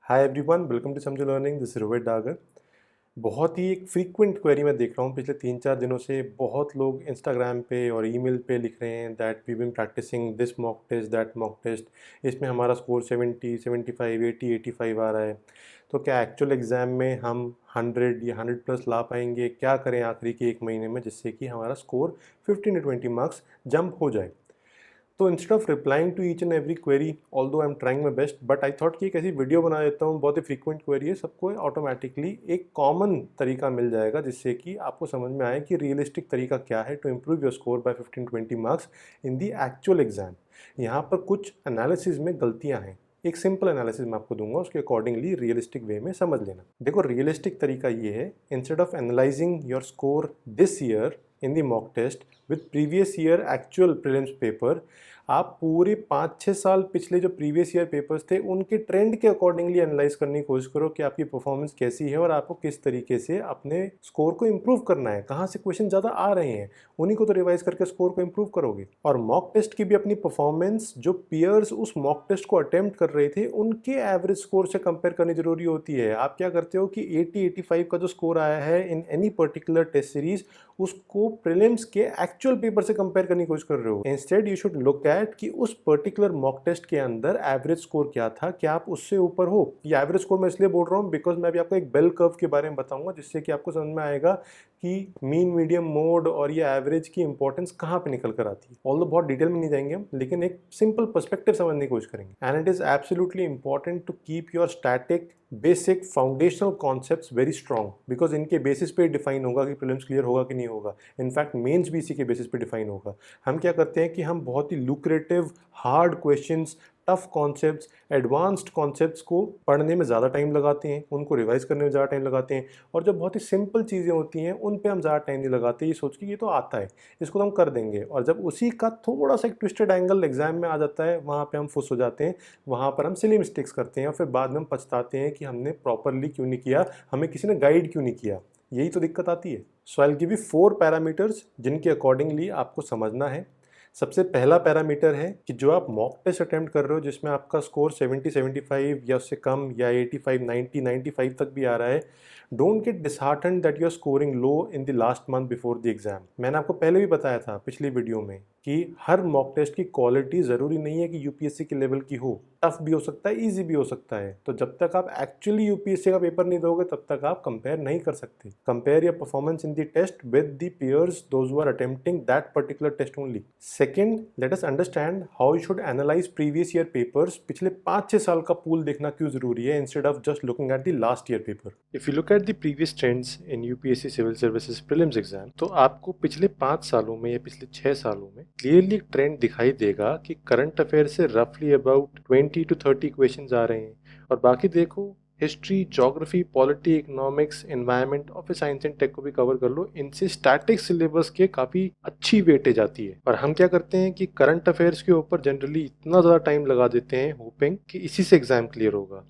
Hi everyone, welcome to समझो learning. This is Rohit Dagar. बहुत ही एक फ्रीक्वेंट क्वेरी मैं देख रहा हूँ पिछले 3-4 दिनों से। बहुत लोग इंस्टाग्राम पे और ईमेल पे लिख रहे हैं that we been practicing this mock test, that mock test, इसमें हमारा स्कोर 70, 75, 80, 85 आ रहा है। तो क्या एक्चुअल एग्ज़ाम में हम 100 या 100+ ला पाएंगे? क्या करें आखिरी के एक महीने में जिससे कि हमारा स्कोर 15 to 20 मार्क्स जंप हो जाए? तो instead of replying to each and every query, although I am trying my best, but I thought कि एक ऐसी वीडियो बना देता हूँ। बहुत ही फ्रीक्वेंट क्वेरी है, सबको ऑटोमेटिकली एक कॉमन तरीका मिल जाएगा जिससे कि आपको समझ में आए कि रियलिस्टिक तरीका क्या है to improve your score by 15-20 marks in the actual exam. यहाँ पर कुछ एनालिसिस में गलतियाँ हैं। एक सिंपल एनालिसिस मैं आपको दूंगा, उसके अकॉर्डिंगली रियलिस्टिक वे में समझ लेना। देखो, रियलिस्टिक तरीका ये है, instead of analysing your score this year in the mock test with previous year actual prelims paper, आप पूरे 5-6 साल पिछले जो प्रीवियस ईयर पेपर्स थे उनके ट्रेंड के अकॉर्डिंगली एनालाइज करने की कोशिश करो कि आपकी परफॉर्मेंस कैसी है और आपको किस तरीके से अपने स्कोर को इंप्रूव करना है, कहाँ से क्वेश्चन ज़्यादा आ रहे हैं, उन्हीं को तो रिवाइज करके स्कोर को इंप्रूव करोगे। और मॉक टेस्ट की भी अपनी परफॉर्मेंस जो पियर्स उस मॉक टेस्ट को अटेम्प्ट कर रहे थे उनके एवरेज स्कोर से कंपेयर करनी जरूरी होती है। आप क्या करते हो कि 80-85 का जो स्कोर आया है in any particular test series, उसको प्रीलिम्स के एक्चुअल पेपर से कंपेयर करने की कोशिश कर रहे हो। Instead you should look at कि उस पर्टिकुलर मॉक टेस्ट के अंदर एवरेज स्कोर क्या था, क्या आप उससे ऊपर हो। ये एवरेज स्कोर मैं इसलिए बोल रहा हूँ बिकॉज मैं भी आपको एक बेल कर्व के बारे में बताऊंगा जिससे कि आपको समझ में आएगा कि मीन, मीडियम, मोड और ये एवरेज की इंपॉर्टेंस कहाँ पे निकल कर आती है। ऑल्दो बहुत डिटेल में नहीं जाएंगे हम, लेकिन एक सिंपल पर्सपेक्टिव समझने की कोशिश करेंगे। And it is absolutely important to keep your static basic foundational concepts very strong, because इनके बेसिस पे डिफाइन होगा कि प्रीलिम्स क्लियर होगा कि नहीं होगा। इनफैक्ट मेंस भी इसी के बेसिस पे डिफाइन होगा। हम क्या करते हैं कि हम बहुत ही lucrative hard questions, tough concepts, advanced concepts को पढ़ने में ज़्यादा टाइम लगाते हैं, उनको रिवाइज करने में ज़्यादा टाइम लगाते हैं, और जो बहुत ही सिंपल चीज़ें होती हैं उन पे हम ज़्यादा टाइम नहीं लगाते, ये सोच के ये तो आता है, इसको तो हम कर देंगे। और जब उसी का थोड़ा सा एक ट्विस्टेड एंगल एग्जाम में आ जाता है, वहाँ पे हम फुस हो जाते हैं, वहाँ पर हम सिली मिस्टेक्स करते हैं और फिर बाद में हम पछताते हैं कि हमने प्रॉपरली क्यों नहीं किया, हमें किसी ने गाइड क्यों नहीं किया। यही तो दिक्कत आती है। So I will give you 4 parameters जिनके अकॉर्डिंगली आपको समझना है। सबसे पहला पैरामीटर है कि जो आप मॉक टेस्ट अटेम्प्ट कर रहे हो जिसमें आपका स्कोर 70, 75 या उससे कम या 85, 90, 95 तक भी आ रहा है, don't get disheartened that you are scoring low in the last month before the exam. मैंने आपको पहले भी बताया था पिछली वीडियो में कि हर मॉक टेस्ट की क्वालिटी ज़रूरी नहीं है कि यूपीएससी के लेवल की हो। टफ भी हो सकता है, ईजी भी हो सकता है। तो जब तक आप एक्चुअली यूपीएससी का पेपर नहीं दोगे तब तक आप कंपेयर नहीं कर सकते। Compare your performance in the test with the peers those who are attempting that particular test only. Second, let us understand how you should analyze previous year papers. पिछले 5-6 साल का पूल देखना क्यों जरूरी है instead of just looking at the last year paper. If you look at the previous trends in UPSC Civil Services prelims exam, तो आपको पिछले 5 सालों में या पिछले 6 सालों में क्लियरली ट्रेंड दिखाई देगा कि करंट अफेयर से रफली अबाउट 20 to 30 क्वेश्चंस आ रहे हैं, और बाकी देखो history, geography, polity, economics, environment और फिर साइंस एंड टेक को भी कवर कर लो। इनसे स्टैटिक सिलेबस के काफी अच्छी वेटेज आती है। और हम क्या करते हैं कि करंट अफेयर्स के ऊपर जनरली इतना ज्यादा टाइम लगा देते हैं होपिंग कि इसी से एग्जाम क्लियर होगा।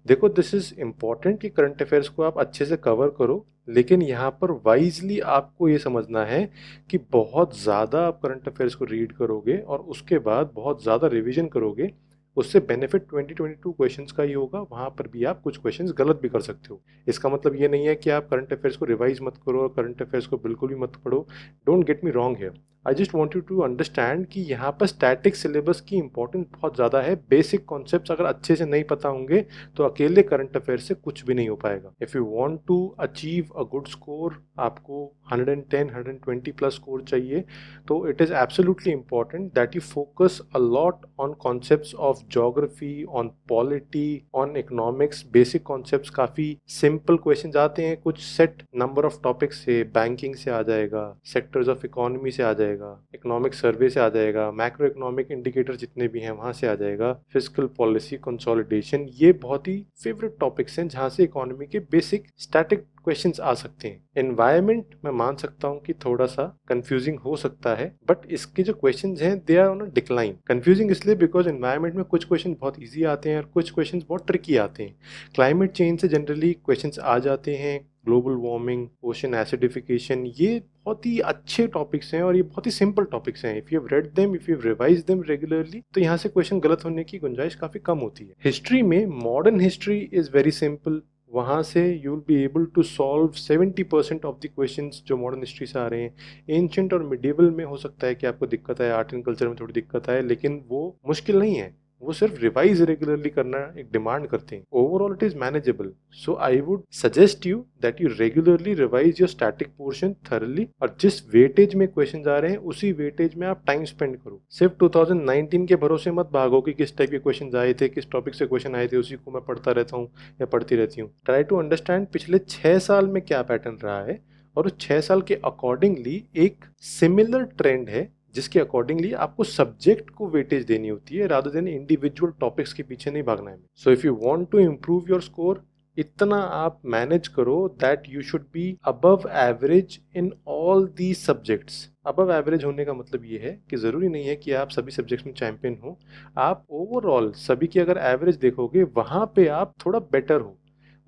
देखो, दिस इज इम्पॉर्टेंट कि करंट अफेयर्स को आप अच्छे से कवर करो, लेकिन यहाँ पर वाइजली आपको ये समझना है कि बहुत ज़्यादा आप करंट अफेयर्स को रीड करोगे और उसके बाद बहुत ज़्यादा रिवीजन करोगे, उससे बेनिफिट 2022 क्वेश्चंस का ही होगा। वहाँ पर भी आप कुछ क्वेश्चंस गलत भी कर सकते हो। इसका मतलब ये नहीं है कि आप करंट अफेयर्स को रिवाइज मत करो और करंट अफेयर्स को बिल्कुल भी मत पढ़ो। Don't get me wrong here, I just want you to understand कि यहाँ पर स्टैटिक सिलेबस की इंपॉर्टेंस बहुत ज़्यादा है। बेसिक कॉन्सेप्ट्स अगर अच्छे से नहीं पता होंगे तो अकेले करंट अफेयर से कुछ भी नहीं हो पाएगा। If you want to achieve a good score, आपको 110, 120 प्लस स्कोर चाहिए, तो it is absolutely important that you focus a lot on concepts of geography, on polity, on economics. Basic concepts काफ़ी सिंपल क्वेश्चन आते हैं, कुछ set number of topics से, banking से आ जाएगा, सेक्टर्स ऑफ इकोनॉमी से आ जाएगा, इकोनॉमिक सर्वे से आ जाएगा, मैक्रो इकोनॉमिक इंडिकेटर जितने भी हैं वहां से आ जाएगा, फिस्कल पॉलिसी, कंसोलिडेशन। ये बहुत ही फेवरेट टॉपिक्स हैं जहां से इकोनॉमी के बेसिक स्टैटिक क्वेश्चंस आ सकते हैं। एनवायरनमेंट मैं मान सकता हूं कि थोड़ा सा कंफ्यूजिंग हो सकता है, बट इसके जो क्वेश्चंस हैं they are on a decline. Confusing इसलिए बिकॉज एनवायरनमेंट में कुछ क्वेश्चन बहुत इजी आते हैं और कुछ क्वेश्चन बहुत ट्रिकी आते हैं। क्लाइमेट चेंज से जनरली क्वेश्चंस आ जाते हैं, ग्लोबल वार्मिंग, ओशन एसिडिफिकेशन, ये बहुत ही अच्छे टॉपिक्स हैं और ये बहुत ही सिंपल टॉपिक्स हैं। If you have read them, if you have revise them regularly, तो यहाँ से क्वेश्चन गलत होने की गुंजाइश काफी कम होती है। हिस्ट्री में modern history is very simple. वहाँ से you will be able to solve 70% of the questions जो मॉडर्न हिस्ट्री से आ रहे हैं। एंशिएंट और मिडिवल में हो सकता है कि आपको दिक्कत आए, आर्ट एंड कल्चर में थोड़ी दिक्कत आए, लेकिन वो मुश्किल नहीं है, वो सिर्फ रिवाइज रेगुलरली करना एक डिमांड करते हैं। Overall it is manageable. So I would suggest you that you regularly revise your static portion thoroughly, और जिस वेटेज में क्वेश्चन आ रहे हैं उसी वेटेज में आप टाइम स्पेंड करो। सिर्फ 2019 के भरोसे मत भागो कि किस टाइप के क्वेश्चन आए थे, किस टॉपिक से क्वेश्चन आए थे, उसी को मैं पढ़ता रहता हूँ या पढ़ती रहती हूँ। ट्राई टू अंडरस्टैंड पिछले 6 साल में क्या पैटर्न रहा है, और उस 6 साल के अकॉर्डिंगली एक सिमिलर ट्रेंड है जिसके अकॉर्डिंगली आपको सब्जेक्ट को वेटेज देनी होती है, रादर देन इंडिविजुअल टॉपिक्स के पीछे नहीं भागना है। So if you want to improve your score, इतना आप मैनेज करो that you should be above average in all the subjects. Above average होने का मतलब ये है कि ज़रूरी नहीं है कि आप सभी सब्जेक्ट्स में चैंपियन हो। आप ओवरऑल सभी की अगर एवरेज देखोगे, वहाँ पे आप थोड़ा बेटर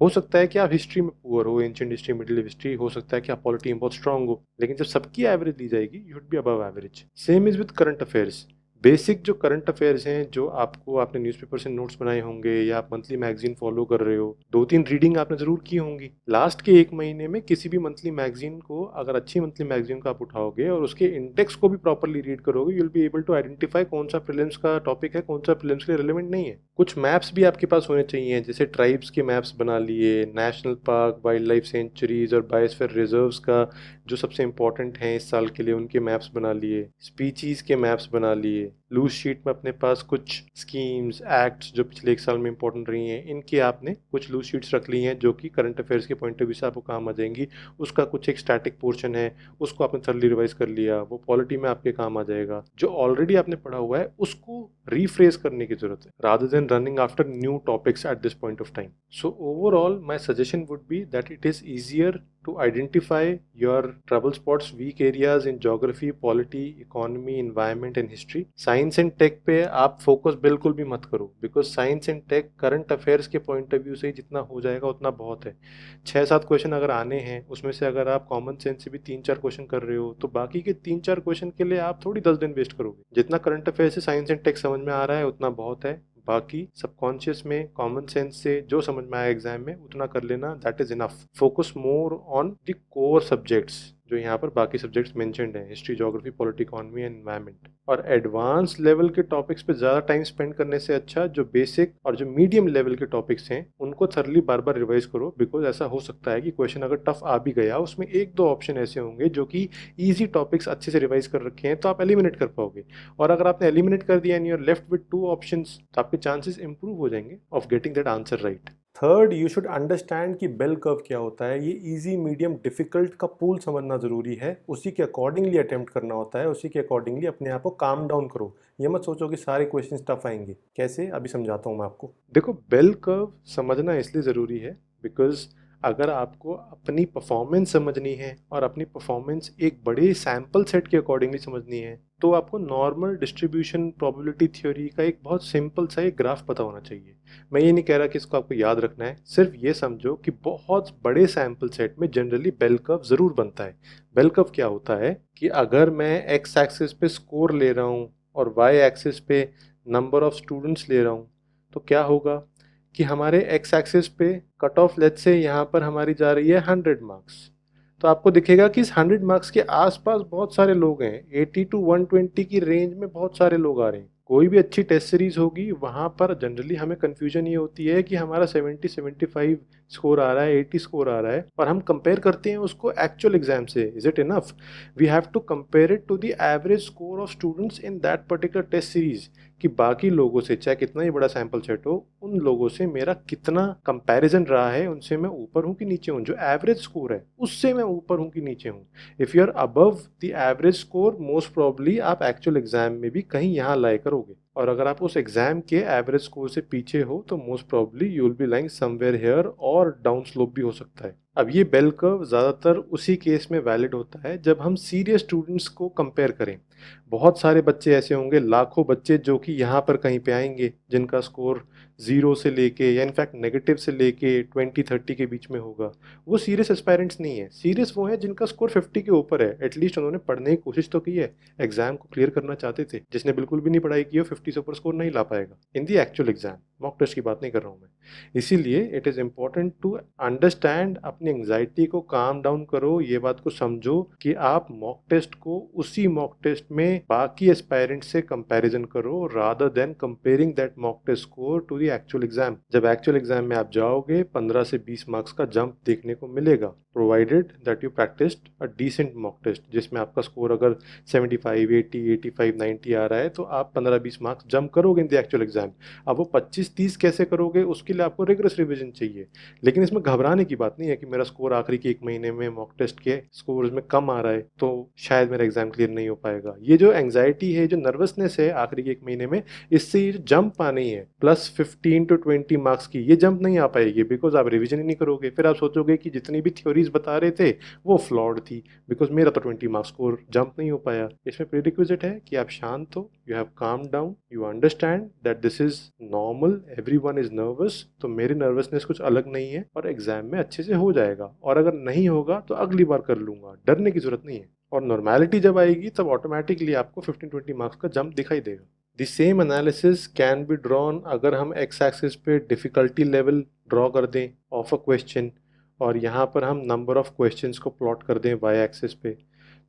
हो सकता है कि आप हिस्ट्री में पुअर हो, एंशिएंट हिस्ट्री, मिडिल हिस्ट्री, हो सकता है कि आप पॉलिटी में बहुत स्ट्रांग हो, लेकिन जब सबकी एवरेज ली जाएगी you should be above average. Same is with current affairs. Basic जो करंट अफेयर्स हैं, जो आपने न्यूज़पेपर से नोट्स बनाए होंगे या आप मंथली मैगजीन फॉलो कर रहे हो, 2-3 रीडिंग आपने जरूर की होंगी। लास्ट के 1 महीने में किसी भी मंथली मैगजीन को, अगर अच्छी मंथली मैगजीन को आप उठाओगे और उसके इंडेक्स को भी प्रॉपरली रीड करोगे, you will be able to identify कौन सा प्रीलिम्स का टॉपिक है, कौन सा प्रीलिम्स के लिए रिलेवेंट नहीं है। कुछ मैप्स भी आपके पास होने चाहिए, जैसे ट्राइब्स के मैप्स बना लिए, national park, wild life sanctuaries और बायोस्फीयर रिजर्व्स का जो सबसे इंपॉर्टेंट हैं इस साल के लिए, उनके मैप्स बना लिए, स्पीचीज के मैप्स बना लिए। लूज शीट में अपने पास कुछ स्कीम्स, एक्ट्स जो पिछले 1 साल में इंपॉर्टेंट रही हैं, इनकी आपने कुछ लूज शीट्स रख ली हैं जो कि करंट अफेयर्स के पॉइंट ऑफ व्यू से आपको काम आ जाएंगी। उसका कुछ एक स्टैटिक पोर्शन है, उसको आपने थर्ली रिवाइज कर लिया, वो पॉलिटी में आपके काम आ जाएगा। जो ऑलरेडी आपने पढ़ा हुआ है उसको रीफ्रेज करने की जरूरत है, rather than running after new topics at this point of time. So overall my suggestion would be that it is easier to identify your trouble spots, weak areas in geography, polity, economy, environment and history. Science and tech पे आप focus बिल्कुल भी मत करो, because science and take current affairs के point of view से जितना हो जाएगा उतना बहुत है। 6-7 क्वेश्चन अगर आने हैं, उसमें से अगर आप कॉमन सेंस से भी 3-4 क्वेश्चन कर रहे हो, तो बाकी के 3-4 क्वेश्चन के लिए आप थोड़ी 10 दिन वेस्ट करोगे। जितना करंट अफेयर से साइंस एंड टेक समझ में आ रहा है उतना बहुत है। बाकी सबकॉन्शियस में, कॉमन सेंस से जो समझ में आया एग्जाम में उतना कर लेना, that is enough. Focus more on the core subjects जो यहाँ पर बाकी सब्जेक्ट्स मेंशन्ड हैं, history, geography, polity, economy and environment. और एडवांस लेवल के टॉपिक्स पे ज़्यादा टाइम स्पेंड करने से अच्छा जो बेसिक और जो मीडियम लेवल के टॉपिक्स हैं उनको थरली बार बार रिवाइज करो, बिकॉज ऐसा हो सकता है कि क्वेश्चन अगर टफ आ भी गया, उसमें 1-2 ऑप्शन ऐसे होंगे जो कि ईजी टॉपिक्स अच्छे से रिवाइज कर रखे हैं, तो आप एलिमिनेट कर पाओगे। और अगर आपने एलिमिनेट कर दिया and you are left with 2 options, तो आपके चांसेस इंप्रूव हो जाएंगे of getting that answer right. Third, you should understand कि बेल कर्व क्या होता है। ये इजी, मीडियम, डिफिकल्ट का पूल समझना जरूरी है, उसी के अकॉर्डिंगली अटेम्प्ट करना होता है, उसी के अकॉर्डिंगली अपने आप को काम डाउन करो। ये मत सोचो कि सारे क्वेश्चन टफ आएंगे। कैसे, अभी समझाता हूँ मैं आपको। देखो, बेल कर्व समझना इसलिए ज़रूरी है बिकॉज अगर आपको अपनी परफॉर्मेंस समझनी है और अपनी परफॉर्मेंस एक बड़े सैम्पल सेट के अकॉर्डिंगली समझनी है, तो आपको नॉर्मल डिस्ट्रीब्यूशन प्रोबेबिलिटी थ्योरी का एक बहुत सिंपल सा एक ग्राफ पता होना चाहिए। मैं ये नहीं कह रहा कि इसको आपको याद रखना है, सिर्फ ये समझो कि बहुत बड़े सैम्पल सेट में जनरली बेल कर्व ज़रूर बनता है। बेल कर्व क्या होता है कि अगर मैं एक्स एक्सिस पे स्कोर ले रहा हूँ और वाई एक्सिस पे नंबर ऑफ स्टूडेंट्स ले रहा हूँ, तो क्या होगा कि हमारे एक्स एक्सिस पे कट ऑफ लेट्स से यहाँ पर हमारी जा रही है 100 मार्क्स, तो आपको दिखेगा कि इस 100 मार्क्स के आसपास बहुत सारे लोग हैं, 80 to 120 की रेंज में बहुत सारे लोग आ रहे हैं। कोई भी अच्छी टेस्ट सीरीज होगी, वहाँ पर जनरली हमें कंफ्यूजन ये होती है कि हमारा 70-75 स्कोर आ रहा है, 80 स्कोर आ रहा है, और हम कंपेयर करते हैं उसको एक्चुअल एग्जाम से। Is it enough? We have to compare it to the average score of students in that particular test series, कि बाकी लोगों से, चाहे कितना ही बड़ा सैंपल सेट हो, उन लोगों से मेरा कितना कंपैरिजन रहा है, उनसे मैं ऊपर हूँ कि नीचे हूँ। जो एवरेज स्कोर है उससे मैं ऊपर हूँ कि नीचे हूँ। If you are above the average score, most probably आप एक्चुअल एग्जाम में भी कहीं यहाँ लाए करोगे, और अगर आप उस एग्जाम के एवरेज स्कोर से पीछे हो तो most probably you will B lying somewhere here, और डाउन स्लोप भी हो सकता है। अब ये बेल कर्व ज़्यादातर उसी केस में वैलिड होता है जब हम सीरियस स्टूडेंट्स को कंपेयर करें। बहुत सारे बच्चे ऐसे होंगे, लाखों बच्चे जो कि यहाँ पर कहीं पे आएंगे जिनका स्कोर 0 से लेके या इनफैक्ट नेगेटिव से लेके 20-30 के बीच में होगा। वो सीरियस एस्पायरेंट्स नहीं है, सीरियस वो है जिनका स्कोर 50 के ऊपर है। एटलीस्ट उन्होंने पढ़ने की कोशिश तो की है, एग्जाम को क्लियर करना चाहते थे। जिसने बिल्कुल भी नहीं पढ़ाई की हो 50 से ऊपर स्कोर नहीं ला पाएगा in the actual exam. Mock test की बात नहीं कर रहा हूँ मैं। इसीलिए it is important to understand, अपनी एंग्जाइटी को काम डाउन करो, ये बात को समझो कि आप मॉक टेस्ट को उसी मॉक टेस्ट में बाकी एस्पायरेंट से कंपैरिजन करो, rather than comparing that mock test score to the actual exam. जब एक्चुअल एग्जाम में आप जाओगे 15 से 20 मार्क्स का जंप देखने को मिलेगा, provided that you practised a decent mock test जिसमें आपका स्कोर अगर 75, 80, 85, 90 आ रहा है तो आप 15-20 मार्क्स जंप करोगे इन द एक्चुअल एग्जाम। अब वो 25-30 कैसे करोगे उसके लिए आपको रिगरस रिवीजन चाहिए। लेकिन इसमें घबराने की बात नहीं है कि मेरा स्कोर आखिरी के 1 महीने में मॉक टेस्ट के स्कोर में कम आ रहा है तो शायद मेरा एग्जाम क्लियर नहीं हो पाएगा। ये जो एंग्जाइटी है, जो नर्वसनेस है आखिरी के 1 महीने में, इससे ये जो जंप आनी है प्लस 15 to 20 मार्क्स की, ये जंप नहीं आ पाएगी बिकॉज आप रिविजन ही नहीं करोगे। फिर आप सोचोगे कि जितनी भी थ्योरीज बता रहे थे वो फ्लॉड थी बिकॉज मेरा तो 20 मार्क्स स्कोर जंप नहीं हो पाया। इसमें प्रीरिक्विजिट है कि आप शांत हो, you have calm down, you understand that this is normal, everyone is nervous, तो मेरी नर्वसनेस कुछ अलग नहीं है और एग्जाम में अच्छे से हो जाएगा, और अगर नहीं होगा तो अगली बार कर लूंगा, डरने की जरूरत नहीं है। और नॉर्मैलिटी जब आएगी तब ऑटोमेटिकली आपको 15-20 मार्क्स का जंप दिखाई देगा। The same analysis can be drawn अगर हम एक्स एक्सिस पे डिफिकल्टी लेवल ड्रॉ कर दें ऑफ अ क्वेश्चन, और यहाँ पर हम नंबर ऑफ क्वेश्चंस को प्लॉट कर दें वाई एक्सिस पे,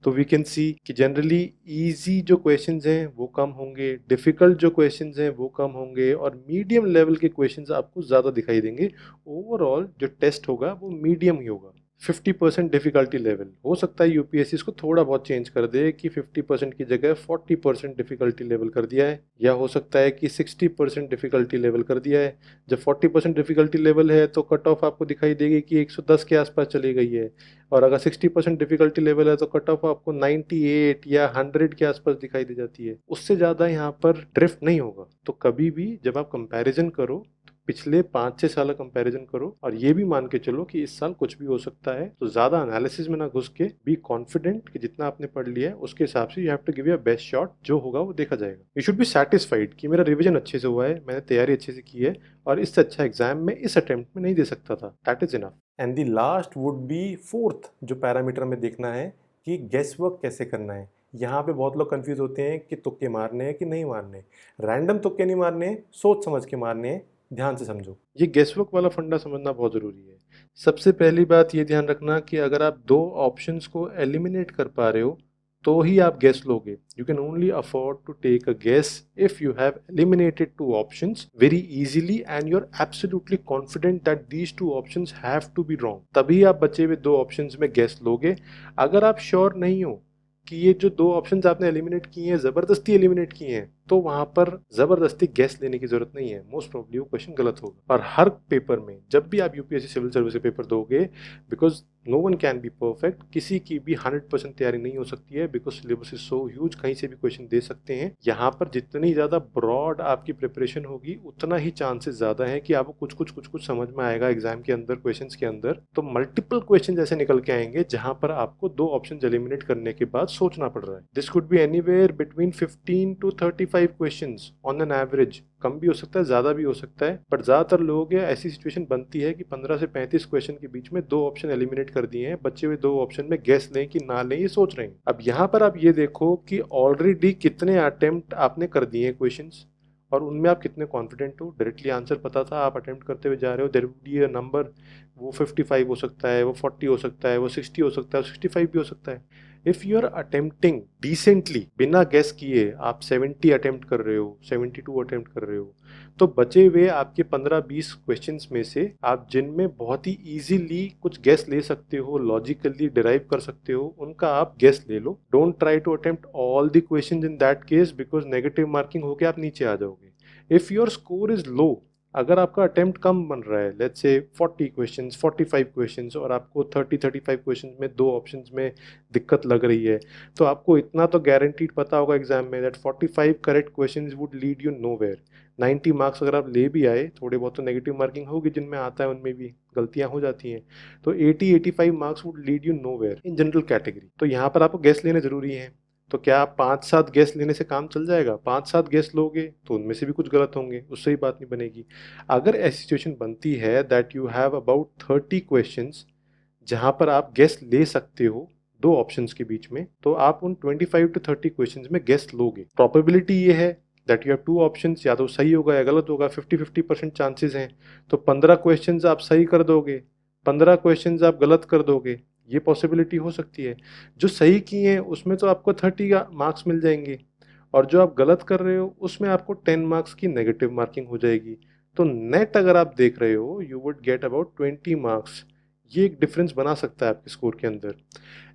तो वी कैन सी कि जनरली इजी जो क्वेश्चंस हैं वो कम होंगे, डिफिकल्ट जो क्वेश्चंस हैं वो कम होंगे, और मीडियम लेवल के क्वेश्चंस आपको ज़्यादा दिखाई देंगे। ओवरऑल जो टेस्ट होगा वो मीडियम ही होगा। 50% डिफिकल्टी लेवल हो सकता है यूपीएससी इसको थोड़ा बहुत चेंज कर दे कि 50% की जगह 40% डिफिकल्टी लेवल कर दिया है, या हो सकता है कि 60% डिफिकल्टी लेवल कर दिया है। जब 40% डिफिकल्टी लेवल है तो कट ऑफ आपको दिखाई देगी कि 110 के आसपास चली गई है, और अगर 60% डिफिकल्टी लेवल है तो कट ऑफ आपको 98 या 100 के आसपास दिखाई दे जाती है। उससे ज़्यादा यहाँ पर ड्रिफ्ट नहीं होगा। तो कभी भी जब आप कंपैरिजन करो तो पिछले 5-6 साल का कंपैरिजन करो, और ये भी मान के चलो कि इस साल कुछ भी हो सकता है। तो ज़्यादा एनालिसिस में ना घुस के बी कॉन्फिडेंट कि जितना आपने पढ़ लिया है उसके हिसाब से you have to give your best shot, जो होगा वो देखा जाएगा। यू शुड बी सेटिस्फाइड कि मेरा रिवीजन अच्छे से हुआ है, मैंने तैयारी अच्छे से की है, और इससे अच्छा एग्जाम में इस अटेम्प्ट में नहीं दे सकता था। That is enough. And the last would be fourth जो पैरामीटर में देखना है कि गेस वर्क कैसे करना है। यहाँ पे बहुत लोग कंफ्यूज होते हैं कि तुक्के मारने हैं कि नहीं मारने। रैंडम तुक्के नहीं मारने, सोच समझ के मारने हैं। ध्यान से समझो, ये गेस वर्क वाला फंडा समझना बहुत ज़रूरी है। सबसे पहली बात ये ध्यान रखना कि अगर आप 2 ऑप्शंस को एलिमिनेट कर पा रहे हो तो ही आप गेस लोगे। You can only afford to take a guess if you have eliminated 2 options very easily and you are absolutely confident that these 2 options have to be wrong, तभी आप बचे हुए 2 ऑप्शंस में गेस लोगे। अगर आप श्योर नहीं हो कि ये जो 2 ऑप्शंस आपने एलिमिनेट किए हैं ज़बरदस्ती एलिमिनेट किए हैं, तो वहां पर जबरदस्ती गैस लेने की जरूरत नहीं है। मोस्ट प्रोबेबली वो क्वेश्चन गलत होगा। और हर पेपर में जब भी आप यूपीएससी सिविल सर्विस के पेपर दोगे, because no one can be perfect, किसी की भी 100% तैयारी नहीं हो सकती है because syllabus is so huge, कहीं से भी क्वेश्चन दे सकते हैं। यहाँ पर जितनी ज्यादा ब्रॉड आपकी प्रिपरेशन होगी उतना ही चांसेस ज्यादा है कि आपको कुछ समझ में आएगा एग्जाम के अंदर, क्वेश्चन के अंदर। तो मल्टीपल क्वेश्चन ऐसे निकल के आएंगे जहां पर आपको 2 ऑप्शन एलिमिनेट करने के बाद सोचना पड़ रहा है। This could be anywhere between 15 to 35 questions on an average. कम भी हो सकता है, ज्यादा भी हो सकता है, बट ज्यादातर लोगों के ऐसी सिचुएशन बनती है कि 15 से 35 क्वेश्चन के बीच में 2 ऑप्शन एलिमिनेट कर दिए हैं, बचे हुए 2 ऑप्शन में गैस लें कि ना लें ये सोच रहे हैं। अब यहाँ पर आप ये देखो कि ऑलरेडी कितने अटेम्प्ट आपने कर दिए हैं क्वेश्चंस, और उनमें आप कितने कॉन्फिडेंट हो। डायरेक्टली आंसर पता था, आप अटेम्प्ट करते हुए जा रहे हो, there would be a number, वो 55 हो सकता है, वो 40 हो सकता है, वो 60 हो सकता है, 65 भी हो सकता है। If you are attempting decently बिना गेस किए, आप 70 अटेम्प्ट कर रहे हो, 72 अटेम्प्ट कर रहे हो, तो बचे हुए आपके 15-20 क्वेश्चंस में से आप जिनमें बहुत ही इजीली कुछ गेस ले सकते हो, लॉजिकली डिराइव कर सकते हो, उनका आप गेस ले लो। Don't try to attempt all the questions in that case because negative marking होके आप नीचे आ जाओगे। If your score is low, अगर आपका अटेम्प्ट कम बन रहा है, लेट्स से 40 क्वेश्चंस, 45 क्वेश्चंस, और आपको 30-35 क्वेश्चंस में 2 ऑप्शंस में दिक्कत लग रही है, तो आपको इतना तो गारंटीड पता होगा एग्जाम में that 45 correct questions would lead you nowhere. 90 marks अगर आप ले भी आए, थोड़े बहुत तो नेगेटिव मार्किंग होगी जिनमें आता है, उनमें भी गलतियां हो जाती हैं, तो 80-85 marks would lead you nowhere in general category. तो यहाँ पर आपको गैस लेने जरूरी है। तो क्या आप 5-7 गेस लेने से काम चल जाएगा? 5-7 गेस लोगे तो उनमें से भी कुछ गलत होंगे, उससे ही बात नहीं बनेगी। अगर ऐसी सिचुएशन बनती है that you have about 30 questions जहां पर आप गेस ले सकते हो दो ऑप्शंस के बीच में, तो आप उन 25 टू 30 क्वेश्चंस में गेस लोगे। प्रोबेबिलिटी ये है that you have two options, या तो सही होगा या गलत होगा, 50-50% चांसेस हैं। तो 15 क्वेश्चंस आप सही कर दोगे, 15 क्वेश्चंस आप गलत कर दोगे, ये पॉसिबिलिटी हो सकती है। जो सही किए हैं उसमें तो आपको 30 मार्क्स मिल जाएंगे, और जो आप गलत कर रहे हो उसमें आपको 10 मार्क्स की नेगेटिव मार्किंग हो जाएगी। तो नेट अगर आप देख रहे हो you would get about 20 marks. ये एक डिफरेंस बना सकता है आपके स्कोर के अंदर।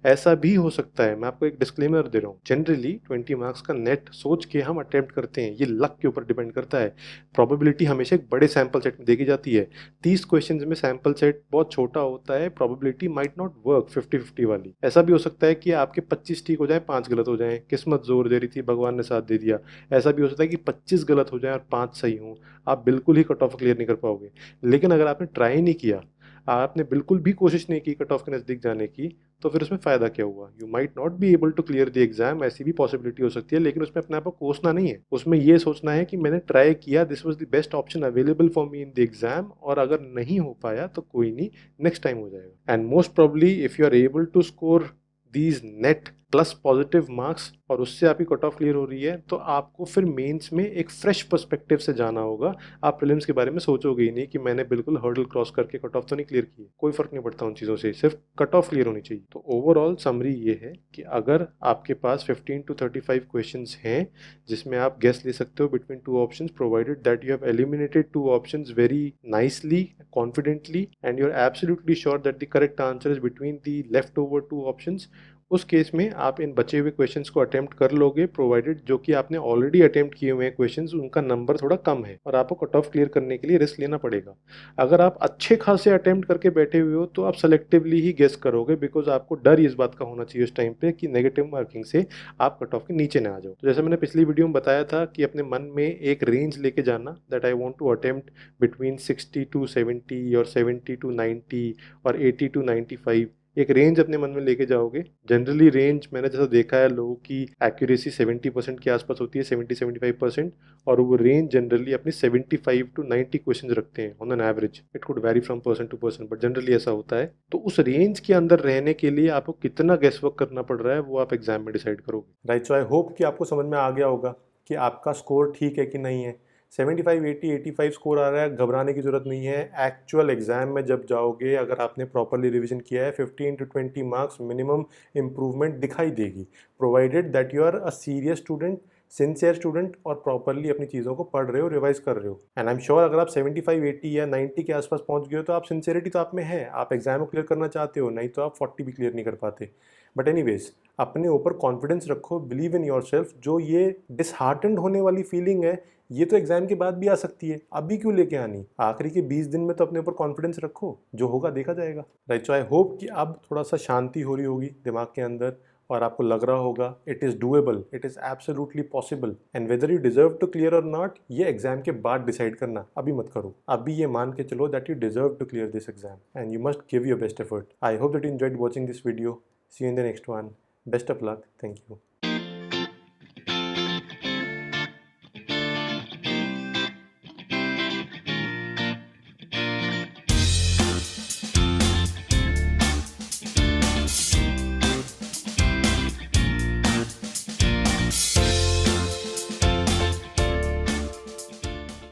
ऐसा भी हो सकता है, मैं आपको एक डिस्क्लेमर दे रहा हूँ, जनरली 20 मार्क्स का नेट सोच के हम अटेम्प्ट करते हैं, ये लक के ऊपर डिपेंड करता है। प्रोबेबिलिटी हमेशा एक बड़े सैंपल सेट में देखी जाती है। 30 क्वेश्चंस में सैंपल सेट बहुत छोटा होता है, प्रोबेबिलिटी माइट नॉट वर्क 50-50 वाली। ऐसा भी हो सकता है कि आपके 25 ठीक हो जाए, 5 गलत हो जाए, किस्मत जोर दे रही थी, भगवान ने साथ दे दिया। ऐसा भी हो सकता है कि 25 गलत हो जाए और 5 सही हों, आप बिल्कुल ही कट ऑफ क्लियर नहीं कर पाओगे। लेकिन अगर आपने ट्राई नहीं किया, आपने बिल्कुल भी कोशिश नहीं की कट ऑफ के नज़दीक जाने की, तो फिर उसमें फ़ायदा क्या हुआ? You might not be able to clear the exam, ऐसी भी पॉसिबिलिटी हो सकती है। लेकिन उसमें अपने आप को कोसना नहीं है, उसमें ये सोचना है कि मैंने ट्राई किया, this was the best option available for me in the exam, और अगर नहीं हो पाया तो कोई नहीं, नेक्स्ट टाइम हो जाएगा। And most probably if you are able to score these net plus positive marks और उससे आपकी कट ऑफ क्लियर हो रही है, तो आपको फिर मेंस में एक फ्रेश पर्सपेक्टिव से जाना होगा। आप प्रीलिम्स के बारे में सोचोगे ही नहीं कि मैंने बिल्कुल हर्डल क्रॉस करके कट ऑफ तो नहीं क्लियर की, कोई फर्क नहीं पड़ता उन चीज़ों से, सिर्फ कट ऑफ क्लियर होनी चाहिए। तो ओवरऑल समरी ये है कि अगर आपके पास 15 टू 35 क्वेश्चंस हैं जिसमें आप गेस ले सकते हो between two options, provided that you have eliminated two options very nicely, confidently, and you are absolutely sure that the correct answer is between the left over two options, उस case में आप इन बचे हुए questions को attempt कर लोगे, provided जो कि आपने ऑलरेडी अटेम्प्ट किए हुए हैं क्वेश्चंस उनका नंबर थोड़ा कम है और आपको कट ऑफ क्लियर करने के लिए रिस्क लेना पड़ेगा। अगर आप अच्छे खासे अटेम्प्ट करके बैठे हुए हो तो आप सेलेक्टिवली ही गेस करोगे, बिकॉज आपको डर इस बात का होना चाहिए उस टाइम पे कि नेगेटिव मार्किंग से आप कट ऑफ के नीचे ना आ जाओ। तो जैसे मैंने पिछली वीडियो में बताया था कि अपने मन में एक रेंज लेके जाना, that I want to attempt between 60 to 70 और 70 टू 90 और 80 टू 95, एक रेंज अपने मन में लेके जाओगे। जनरली रेंज मैंने जैसा देखा है लोगों की एक्यूरेसी 70% के आसपास होती है, 70-75%, और वो रेंज जनरली अपनी 75 टू 90 क्वेश्चन रखते हैं on an average. It could vary from person to person but generally ऐसा होता है। तो उस रेंज के अंदर रहने के लिए आपको कितना गेस वर्क करना पड़ रहा है वो आप एग्जाम में डिसाइड करोगे। राइट, सो आई होप कि आपको समझ में आ गया होगा कि आपका स्कोर ठीक है कि नहीं है। 75, 80, 85 स्कोर आ रहा है, घबराने की ज़रूरत नहीं है। एक्चुअल एग्जाम में जब जाओगे, अगर आपने प्रॉपरली रिवीजन किया है, 15 टू 20 मार्क्स मिनिमम इम्प्रूवमेंट दिखाई देगी, provided that you are a serious student, sincere student, और प्रॉपरली अपनी चीज़ों को पढ़ रहे हो, रिवाइज कर रहे हो। एंड आई एम श्योर अगर आप 75, 80 या 90 के आसपास पहुंच गए हो तो आप सिंसियरिटी तो आप में है, आप एग्जाम को क्लियर करना चाहते हो, नहीं तो आप 40 भी क्लियर नहीं कर पाते। बट एनीवेज, अपने ऊपर कॉन्फिडेंस रखो, बिलीव इन योर सेल्फ। जो ये डिसहार्टेंड होने वाली फीलिंग है, ये तो एग्जाम के बाद भी आ सकती है, अभी क्यों लेके आनी? आखिरी के 20 दिन में तो अपने ऊपर कॉन्फिडेंस रखो, जो होगा देखा जाएगा। राइट, सो आई होप कि अब थोड़ा सा शांति हो रही होगी दिमाग के अंदर और आपको लग रहा होगा it is doable, it is absolutely possible, and whether you deserve to clear और नॉट, ये एग्जाम के बाद डिसाइड करना, अभी मत करो। अभी ये मान के चलो that you deserve to clear this exam and you must give your best effort. I hope that you enjoyed watching this video. See you in the next one. Best of luck. Thank you.